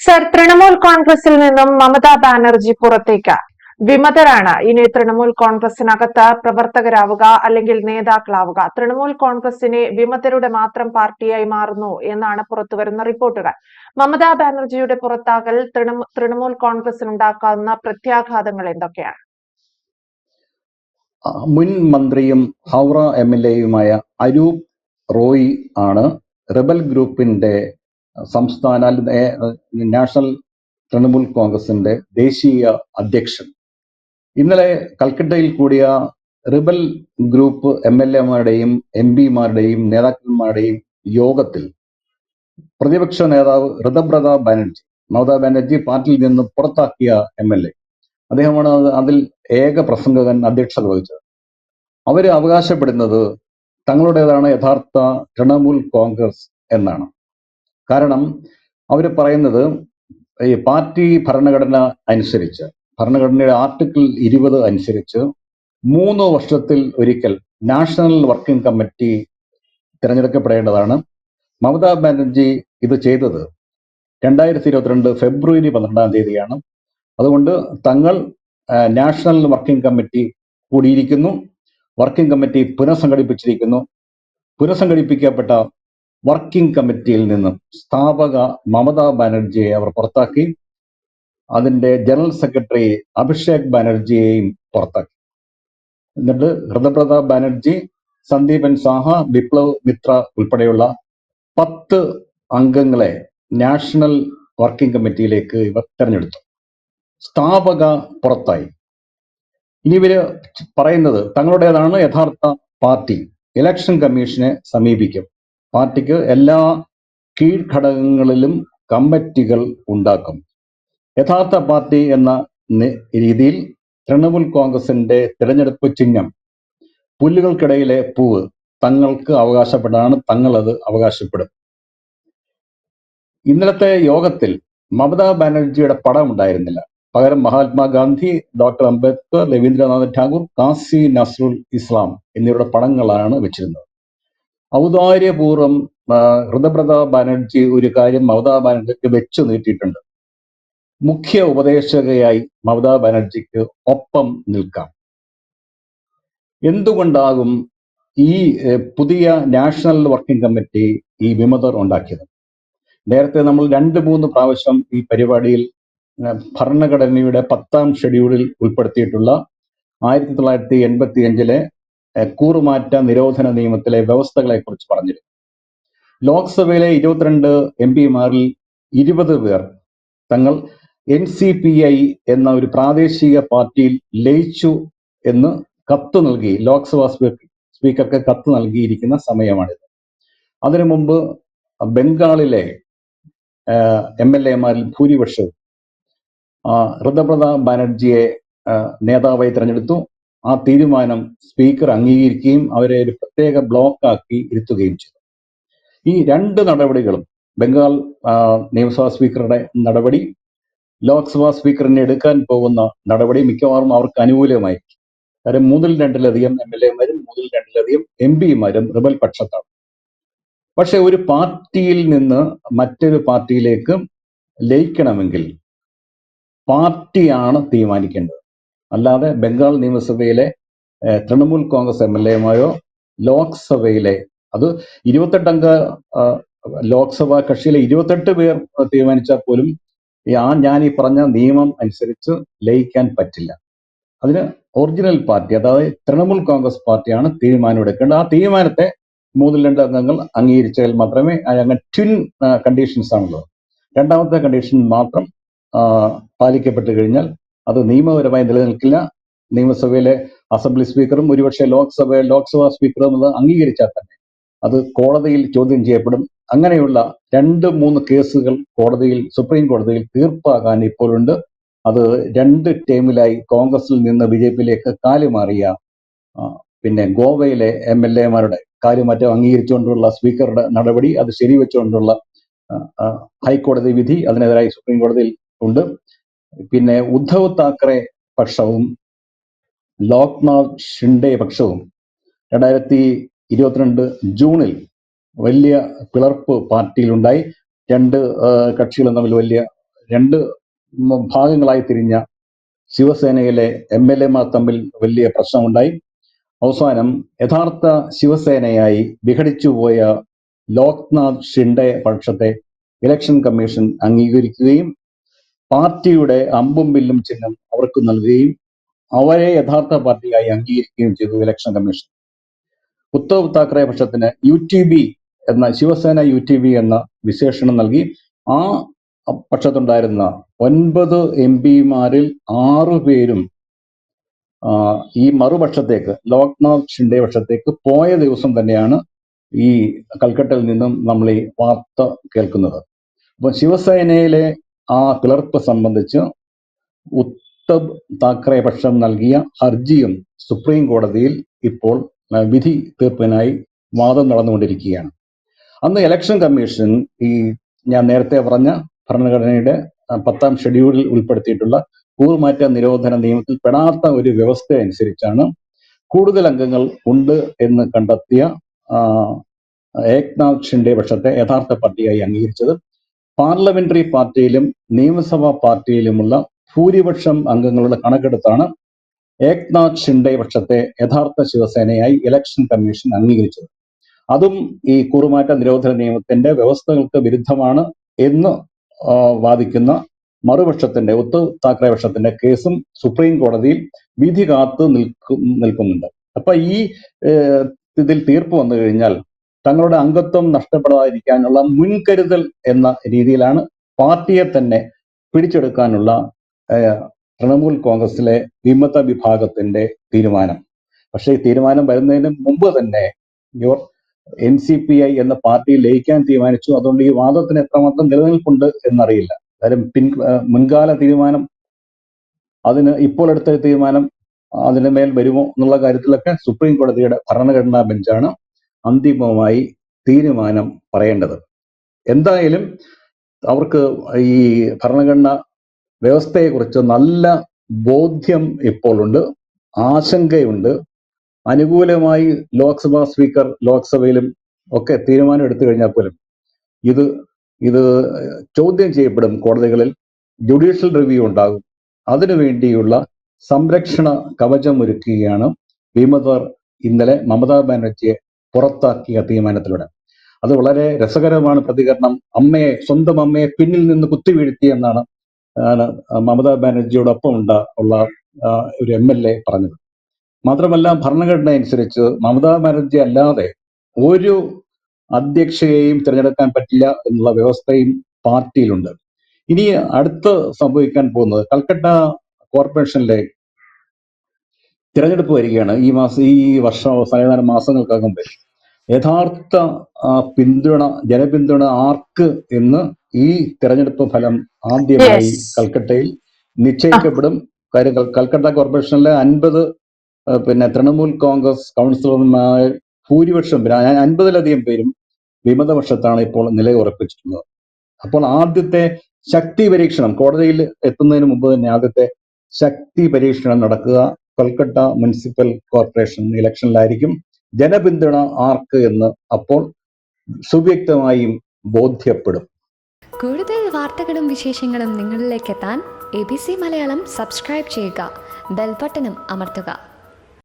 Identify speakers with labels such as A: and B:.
A: Sir, Trinamool കോൺഗ്രസിൽ നിന്നും മമതാ ബാനർജി പുറത്തേക്ക്. വിമതരാണ് ഇനി തൃണമൂൽ കോൺഗ്രസിനകത്ത് പ്രവർത്തകരാവുക അല്ലെങ്കിൽ നേതാക്കളാവുക. തൃണമൂൽ കോൺഗ്രസിനെ വിമതരുടെ മാത്രം പാർട്ടിയായി മാറുന്നു എന്നാണ് പുറത്തുവരുന്ന റിപ്പോർട്ടുകൾ. മമതാ ബാനർജിയുടെ പുറത്താകൽ തൃണമൂൽ കോൺഗ്രസിനുണ്ടാക്കാവുന്ന പ്രത്യാഘാതങ്ങൾ എന്തൊക്കെയാണ്?
B: മുൻ മന്ത്രിയും ഹൗറ MLA-യുമായ അരൂപ് റോയ് ആണ് റിബൽ ഗ്രൂപ്പിന്റെ സംസ്ഥാന നാഷണൽ തൃണമൂൽ കോൺഗ്രസിന്റെ ദേശീയ അധ്യക്ഷൻ. ഇന്നലെ കൽക്കട്ടയിൽ കൂടിയ റിബൽ ഗ്രൂപ്പ് MLA-മാരുടെയും MP-മാരുടെയും നേതാക്കന്മാരുടെയും യോഗത്തിൽ പ്രതിപക്ഷ നേതാവ് ഋതബ്രത ബാനർജി, മമതാ ബാനർജി പാർട്ടിയിൽ നിന്ന് പുറത്താക്കിയ MLA, അദ്ദേഹമാണ് അതിൽ ഏക പ്രസംഗകൻ അധ്യക്ഷത വഹിച്ചത്. അവര് അവകാശപ്പെടുന്നത് തങ്ങളുടേതാണ് യഥാർത്ഥ തൃണമൂൽ കോൺഗ്രസ് എന്നാണ്. കാരണം അവർ പറയുന്നത് ഈ പാർട്ടി ഭരണഘടന അനുസരിച്ച്, ഭരണഘടനയുടെ ആർട്ടിക്കിൾ 20 അനുസരിച്ച് 3 വർഷത്തിൽ ഒരിക്കൽ നാഷണൽ വർക്കിംഗ് കമ്മിറ്റി തിരഞ്ഞെടുക്കപ്പെടേണ്ടതാണ്. മമതാ ബാനർജി ഇത് ചെയ്തത് 2022 ഫെബ്രുവരി 12 അതുകൊണ്ട് തങ്ങൾ നാഷണൽ വർക്കിംഗ് കമ്മിറ്റി കൂടിയിരിക്കുന്നു, വർക്കിംഗ് കമ്മിറ്റി പുനഃസംഘടിപ്പിക്കപ്പെട്ട വർക്കിംഗ് കമ്മിറ്റിയിൽ നിന്നും സ്ഥാപക മമതാ ബാനർജിയെ അവർ പുറത്താക്കി. അതിന്റെ ജനറൽ സെക്രട്ടറി അഭിഷേക് ബാനർജിയെയും പുറത്താക്കി. എന്നിട്ട് ഋതബ്രത ബാനർജി, സന്ദീപൻ സാഹ, ബിപ്ലവ് മിത്ര ഉൾപ്പെടെയുള്ള 10 അംഗങ്ങളെ നാഷണൽ വർക്കിംഗ് കമ്മിറ്റിയിലേക്ക് ഇവർ തെരഞ്ഞെടുത്തു. സ്ഥാപക പുറത്തായി. ഇനി ഇവര് പറയുന്നത് തങ്ങളുടേതാണ് യഥാർത്ഥ പാർട്ടി. ഇലക്ഷൻ കമ്മീഷനെ സമീപിക്കും. പാർട്ടിക്ക് എല്ലാ കീഴ്ഘടകങ്ങളിലും കമ്മിറ്റികൾ ഉണ്ടാക്കും. യഥാർത്ഥ പാർട്ടി എന്ന രീതിയിൽ തൃണമൂൽ കോൺഗ്രസിന്റെ തിരഞ്ഞെടുപ്പ് ചിഹ്നം പുല്ലുകൾക്കിടയിലെ പൂവ് തങ്ങൾക്ക് അവകാശപ്പെടാണ്, തങ്ങളത് അവകാശപ്പെടും. ഇന്നലത്തെ യോഗത്തിൽ മമതാ ബാനർജിയുടെ പടം ഉണ്ടായിരുന്നില്ല. പകരം മഹാത്മാഗാന്ധി, ഡോക്ടർ അംബേദ്കർ, രവീന്ദ്രനാഥ് ടാഗോർ, കാസി നസ്രുൽ ഇസ്ലാം എന്നിവരുടെ പടങ്ങളാണ് വെച്ചിരുന്നത്. ഔദാര്യപൂർവ്വം ഋതബ്രത ബാനർജി ഒരു കാര്യം മമതാ ബാനർജിക്ക് വെച്ചു നീട്ടിയിട്ടുണ്ട്. മുഖ്യ ഉപദേശകയായി മമതാ ബാനർജിക്ക് ഒപ്പം നിൽക്കാം. എന്തുകൊണ്ടാകും ഈ പുതിയ നാഷണൽ വർക്കിംഗ് കമ്മിറ്റി ഈ വിമതർ ഉണ്ടാക്കിയത്? നേരത്തെ നമ്മൾ 2-3 പ്രാവശ്യം ഈ പരിപാടിയിൽ ഭരണഘടനയുടെ 10ാം ഷെഡ്യൂളിൽ ഉൾപ്പെടുത്തിയിട്ടുള്ള 1985 കൂറുമാറ്റ നിരോധന നിയമത്തിലെ വ്യവസ്ഥകളെ കുറിച്ച് പറഞ്ഞിരുന്നു. ലോക്സഭയിലെ 22 MP-മാരിൽ 20 പേർ തങ്ങൾ NCPI എന്ന ഒരു പ്രാദേശിക പാർട്ടിയിൽ ലയിച്ചു എന്ന് കത്ത് നൽകി, ലോക്സഭാ സ്പീക്കർക്ക് കത്ത് നൽകിയിരിക്കുന്ന സമയമാണിത്. അതിനു മുമ്പ് ബംഗാളിലെ MLA-മാരിൽ ഭൂരിപക്ഷവും ഋതബ്രത ബാനർജിയെ നേതാവായി തിരഞ്ഞെടുത്തു. ആ തീരുമാനം സ്പീക്കർ അംഗീകരിക്കുകയും അവരെ ഒരു പ്രത്യേക ബ്ലോക്കാക്കി ഇരുത്തുകയും ചെയ്തു. ഈ 2 നടപടികളും, ബംഗാൾ നിയമസഭാ സ്പീക്കറുടെ നടപടി, ലോക്സഭാ സ്പീക്കറിനെ എടുക്കാൻ പോകുന്ന നടപടി മിക്കവാറും അവർക്ക് അനുകൂലമായിരിക്കും. കാര്യം 3-2-ലധികം MLA-മാരും 3-2-ലധികം MP-മാരും റിബൽ പക്ഷത്താണ്. പക്ഷെ ഒരു പാർട്ടിയിൽ നിന്ന് മറ്റൊരു പാർട്ടിയിലേക്ക് ലയിക്കണമെങ്കിൽ പാർട്ടിയാണ് തീരുമാനിക്കേണ്ടത്. അല്ലാതെ ബംഗാൾ നിയമസഭയിലെ തൃണമൂൽ കോൺഗ്രസ് MLA-മാരോ ലോക്സഭയിലെ, അത് 28 അംഗ ലോക്സഭാ കക്ഷിയിലെ 28 പേർ തീരുമാനിച്ചാൽ പോലും ഞാൻ ഈ പറഞ്ഞ നിയമം അനുസരിച്ച് ലയിക്കാൻ പറ്റില്ല. അതിന് ഒറിജിനൽ പാർട്ടി, അതായത് തൃണമൂൽ കോൺഗ്രസ് പാർട്ടിയാണ് തീരുമാനം എടുക്കേണ്ടത്. ആ തീരുമാനത്തെ 3-2 അംഗങ്ങൾ അംഗീകരിച്ചാൽ മാത്രമേ, അങ്ങനെ ട്വിൻ കണ്ടീഷൻസ് ആണല്ലോ, രണ്ടാമത്തെ കണ്ടീഷൻ മാത്രം പാലിക്കപ്പെട്ടു കഴിഞ്ഞാൽ അത് നിയമപരമായി നിലനിൽക്കില്ല. നിയമസഭയിലെ അസംബ്ലി സ്പീക്കറും ഒരുപക്ഷെ ലോക്സഭാ സ്പീക്കറും അത് അംഗീകരിച്ചാൽ തന്നെ അത് കോടതിയിൽ ചോദ്യം ചെയ്യപ്പെടും. അങ്ങനെയുള്ള 2-3 കേസുകൾ സുപ്രീം കോടതിയിൽ തീർപ്പാകാൻ ഇപ്പോഴുണ്ട്. അത് 2 ടേമിലായി കോൺഗ്രസിൽ നിന്ന് BJP-യിലേക്ക് കാലുമാറിയ പിന്നെ ഗോവയിലെ MLA-മാരുടെ കാലുമാറ്റം അംഗീകരിച്ചുകൊണ്ടുള്ള സ്പീക്കറുടെ നടപടി, അത് ശരിവെച്ചുകൊണ്ടുള്ള ഹൈക്കോടതി വിധി അതിനെതിരായി സുപ്രീം കോടതിയിൽ ഉണ്ട്. പിന്നെ ഉദ്ധവ് താക്കറെ പക്ഷവും ലോക്നാഥ് ഷിൻഡെ പക്ഷവും 2022 ജൂണിൽ വലിയ പിളർപ്പ് പാർട്ടിയിലുണ്ടായി. 2 കക്ഷികളും തമ്മിൽ വലിയ രണ്ട് ഭാഗങ്ങളായി തിരിഞ്ഞ ശിവസേനയിലെ MLA-മാർ തമ്മിൽ വലിയ പ്രശ്നമുണ്ടായി. അവസാനം യഥാർത്ഥ ശിവസേനയായി വിഘടിച്ചുപോയ ലോക്നാഥ് ഷിൻഡെ പക്ഷത്തെ ഇലക്ഷൻ കമ്മീഷൻ അംഗീകരിക്കുകയും പാർട്ടിയുടെ അമ്പും വില്ലും ചിഹ്നം അവർക്ക് നൽകുകയും അവരെ യഥാർത്ഥ പാർട്ടിയായി അംഗീകരിക്കുകയും ചെയ്തു ഇലക്ഷൻ കമ്മീഷൻ. ഉദ്ധവ് താക്കറെ പക്ഷത്തിന് UTB എന്ന ശിവസേന UTB എന്ന വിശേഷണം നൽകി. ആ പക്ഷത്തുണ്ടായിരുന്ന 9 MP-മാരിൽ 6 പേരും ഈ മറുപക്ഷത്തേക്ക് ലോക്നാഥ് ഷിൻഡെ പക്ഷത്തേക്ക് പോയ ദിവസം തന്നെയാണ് ഈ കൽക്കട്ടയിൽ നിന്നും നമ്മൾ ഈ വാർത്ത കേൾക്കുന്നത്. അപ്പൊ ശിവസേനയിലെ ആ പിളർപ്പ് സംബന്ധിച്ച് ഉദ്ധവ് താക്കറെ പക്ഷം നൽകിയ ഹർജിയും സുപ്രീം കോടതിയിൽ ഇപ്പോൾ വിധി തീർപ്പിനായി വാദം നടന്നുകൊണ്ടിരിക്കുകയാണ്. അന്ന് ഇലക്ഷൻ കമ്മീഷൻ ഈ ഞാൻ നേരത്തെ പറഞ്ഞ ഭരണഘടനയുടെ 10ാം ഷെഡ്യൂളിൽ ഉൾപ്പെടുത്തിയിട്ടുള്ള കൂറുമാറ്റ നിരോധന നിയമത്തിൽ പെടാത്ത ഒരു വ്യവസ്ഥ അനുസരിച്ചാണ് കൂടുതൽ അംഗങ്ങൾ ഉണ്ട് എന്ന് കണ്ടെത്തിയ ഏക്നാഥ് ഷിൻഡെ പക്ഷത്തെ യഥാർത്ഥ പാർട്ടിയായി അംഗീകരിച്ചത്. പാർലമെന്ററി പാർട്ടിയിലും നിയമസഭാ പാർട്ടിയിലുമുള്ള ഭൂരിപക്ഷം അംഗങ്ങളുടെ കണക്കെടുത്താണ് ഏക്നാഥ് ഷിൻഡെ പക്ഷത്തെ യഥാർത്ഥ ശിവസേനയായി ഇലക്ഷൻ കമ്മീഷൻ അംഗീകരിച്ചത്. അതും ഈ കൂറുമാറ്റ നിരോധന നിയമത്തിന്റെ വ്യവസ്ഥകൾക്ക് വിരുദ്ധമാണ് എന്ന് വാദിക്കുന്ന മറുപക്ഷത്തിന്റെ ഉദ്ധവ് താക്കറെ പക്ഷത്തിന്റെ കേസും സുപ്രീം കോടതിയിൽ വിധി കാത്തു നിൽക്കുന്നുണ്ട്. അപ്പൊ ഈ ഇതിൽ തീർപ്പ് വന്നു കഴിഞ്ഞാൽ തങ്ങളുടെ അംഗത്വം നഷ്ടപ്പെടാതിരിക്കാനുള്ള മുൻകരുതൽ എന്ന രീതിയിലാണ് പാർട്ടിയെ തന്നെ പിടിച്ചെടുക്കാനുള്ള തൃണമൂൽ കോൺഗ്രസിലെ വിമത വിഭാഗത്തിന്റെ തീരുമാനം. പക്ഷേ ഈ തീരുമാനം വരുന്നതിന് മുമ്പ് തന്നെ NCPI എന്ന പാർട്ടി ലയിക്കാൻ തീരുമാനിച്ചു. അതുകൊണ്ട് ഈ വാദത്തിന് എത്രമാത്രം നിലനിൽപ്പുണ്ട് എന്നറിയില്ല. കാര്യം മുൻകാല തീരുമാനം അതിന് ഇപ്പോൾ എടുത്ത തീരുമാനം അതിന് മേൽ വരുമോ എന്നുള്ള കാര്യത്തിലൊക്കെ സുപ്രീം കോടതിയുടെ ഭരണഘടനാ ബെഞ്ചാണ് അന്തിമമായി തീരുമാനം പറയേണ്ടത്. എന്തായാലും അവർക്ക് ഈ ഭരണഘടനാ വ്യവസ്ഥയെക്കുറിച്ച് നല്ല ബോധ്യം ഇപ്പോൾ ഉണ്ട്, ആശങ്കയുണ്ട്. അനുകൂലമായി ലോക്സഭാ സ്പീക്കർ ലോക്സഭയിലും ഒക്കെ തീരുമാനം എടുത്തു കഴിഞ്ഞാൽ പോലും ഇത് ചോദ്യം ചെയ്യപ്പെടും കോടതികളിൽ. ജുഡീഷ്യൽ റിവ്യൂ ഉണ്ടാകും. അതിനുവേണ്ടിയുള്ള സംരക്ഷണ കവചം ഒരുക്കുകയാണ് വിമതർ ഇന്നലെ മമതാ ബാനർജിയെ പുറത്താക്കിയ തീരുമാനത്തിലൂടെ. അത് വളരെ രസകരമാണ് പ്രതികരണം. സ്വന്തം അമ്മയെ പിന്നിൽ നിന്ന് കുത്തിവീഴ്ത്തി എന്നാണ് മമതാ ബാനർജിയോടൊപ്പം ഉള്ള ഒരു MLA പറഞ്ഞത്. മാത്രമല്ല ഭരണഘടന അനുസരിച്ച് മമതാ ബാനർജി അല്ലാതെ ഒരു അധ്യക്ഷയെയും തിരഞ്ഞെടുക്കാൻ പറ്റില്ല എന്നുള്ള വ്യവസ്ഥയും പാർട്ടിയിലുണ്ട്. ഇനി അടുത്ത് സംഭവിക്കാൻ പോകുന്നത് കൽക്കട്ട കോർപ്പറേഷനിലെ തിരഞ്ഞെടുപ്പ് വരികയാണ്. ഈ വർഷം അവസാന മാസങ്ങൾക്കകം വരും. യഥാർത്ഥ ജനപിന്തുണ ആർക്ക് എന്ന് ഈ തിരഞ്ഞെടുപ്പ് ഫലം ആദ്യമായി കൽക്കട്ടയിൽ നിശ്ചയിക്കപ്പെടും. കാര്യം കൽക്കട്ട കോർപ്പറേഷനിലെ 50 തൃണമൂൽ കോൺഗ്രസ് കൗൺസിലർമാർ ഭൂരിപക്ഷം 50-ലധികം പേരും വിമതപക്ഷത്താണ് ഇപ്പോൾ നിലയുറപ്പിച്ചിട്ടുള്ളത്. അപ്പോൾ ആദ്യത്തെ ശക്തി പരീക്ഷണം കോടതിയിൽ എത്തുന്നതിന് മുമ്പ് തന്നെ ആദ്യത്തെ ശക്തി പരീക്ഷണം നടക്കുക കൽക്കട്ട മുനിസിപ്പൽ കോർപ്പറേഷൻ ഇലക്ഷനിലായിരിക്കും. ജനപിന്തുണ ആർക്ക് എന്ന് അപ്പോൾ സുവ്യക്തമായും ബോധ്യപ്പെടും.
C: കൂടുതൽ വാർത്തകളും വിശേഷങ്ങളും നിങ്ങളിലേക്ക് എത്താൻ ABC മലയാളം സബ്സ്ക്രൈബ് ചെയ്യുക, ബെൽ ബട്ടണും അമർത്തുക.